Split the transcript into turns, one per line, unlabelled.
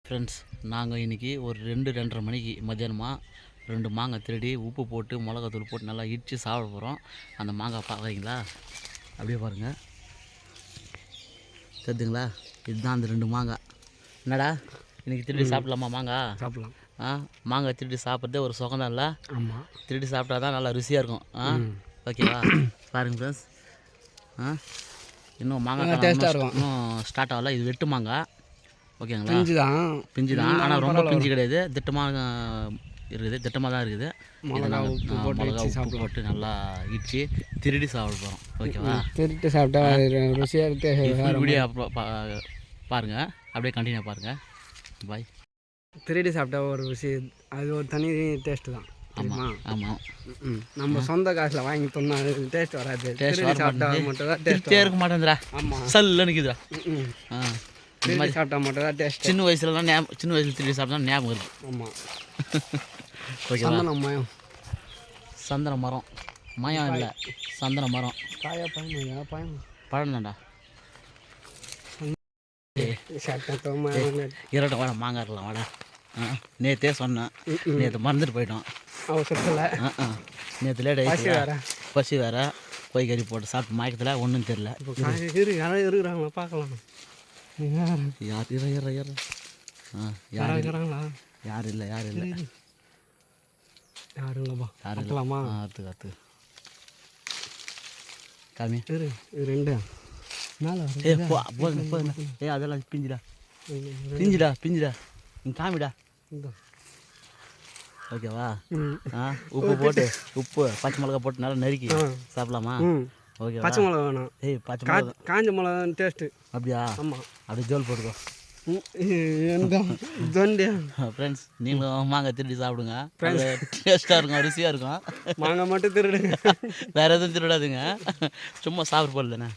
Friends, நாங்கள் இன்றைக்கி ஒரு 2-2:30 மணிக்கு மத்தியானமாக 2 மாங்காய் திருடி உப்பு போட்டு மிளகாத்தூள் போட்டு நல்லா இடித்து சாப்பிட போகிறோம். அந்த மாங்காய் பார்க்குறீங்களா? அப்படியே பாருங்கள், தெரியுதுங்களா? இதுதான் அந்த 2 மாங்காய். என்னடா இன்றைக்கி திருடி சாப்பிட்லாமா? மாங்காய்
சாப்பிட்லாம்.
மாங்காய் திருடி சாப்பிட்றதே ஒரு சுகந்தான் இல்லை?
ஆமாம்,
திருடி சாப்பிட்டா தான் நல்லா ருசியாக இருக்கும். ஓகேவா? பாருங்கள் ஃப்ரெண்ட்ஸ், இன்னும் மாங்காய்
டேஸ்ட்டாக இருக்கும்.
இன்னும் ஸ்டார்ட் ஆகல. இது வெட்டு மாங்காய். ஓகேங்களா?
பிஞ்சு தான்.
ஆனால் ரொம்ப பிஞ்சு கிடையாது, திட்டமாக இருக்குது. திட்டமாக தான் இருக்குது.
மிளகா
உப்பு போட்டு நல்லா இடிச்சு திருடி சாப்பிட போகிறோம். ஓகேவா?
திருட்டு சாப்பிட்டா ருசியாக
வீடியோ பாருங்கள், அப்படியே கண்டினியூ பாருங்கள். பாய்.
திருடி சாப்பிட்டா ஒரு ருசி, அது ஒரு தனி டேஸ்ட்டு தான்.
ஆமாம் ஆமாம்,
நம்ம சொந்த காசில் வாங்கி சொன்னால் டேஸ்ட் வராது.
டேஸ்ட்
சாப்பிட்டா மட்டும் தான் டேஸ்ட்
இருக்க மாட்டேங்குதுடா.
ஆமாம்,
சல்ல நிற்குதுடா.
திருடி சாப்பிட்டா மட்டும் தான் டேஸ்ட்.
சின்ன வயசுலலாம் சின்ன வயசில் திருடி சாப்பிட்டா ஞாபகம் இருக்குது.
ஆமாம்.
ஓகேவா?
மயம்,
சந்தன மரம், மயம் இல்லை, சந்தன மரம்.
காயா பயம்
பழம் தான்டா. இரட்ட வாடா, மாங்காய் இருக்கலாம் வாடா. நேற்றே சொன்னேன், நேற்று மறந்துட்டு போயிட்டோம். நேற்று லேட் ஆகிடுச்சு, பசி வேறு. கோய் கறி போட்டு சாப்பிட்டு மயக்கத்தில் ஒன்றும் தெரில.
யாரும் இருக்கிறாங்களா பார்க்கலாம்.
யார்
இருக்கிறாங்களா?
யாரும் இல்லை, யாரும் இல்லை.
யாருங்கப்பா?
யாரும்
இருக்கலாமா?
காத்து காமி.
இது 2 மேலே.
அதெல்லாம் பிஞ்சுடா. பிஞ்சுடா நீ காமிடா. ஓகேவா? உப்பு போட்டு, உப்பு பச்சை மிளகா போட்டு நல்லா நறுக்கி சாப்பிடலாமா? ஓகே.
பச்சை மிளகா வேணும்.
பச்சை மிளகா,
காஞ்ச மிளகா டேஸ்ட்டு. அப்படியா?
ஆமாம், அப்படியே ஜோல் போட்டுக்கோ. ஃப்ரெண்ட்ஸ், நீங்களும் மாங்காய் திருடி சாப்பிடுங்க. டேஸ்ட்டாக இருக்கும், ருசியாக இருக்கும்.
மாங்காய் மட்டும் திருடுங்க,
வேறு எதுவும் திருடாதுங்க. சும்மா சாப்பிட போடலண்ணே.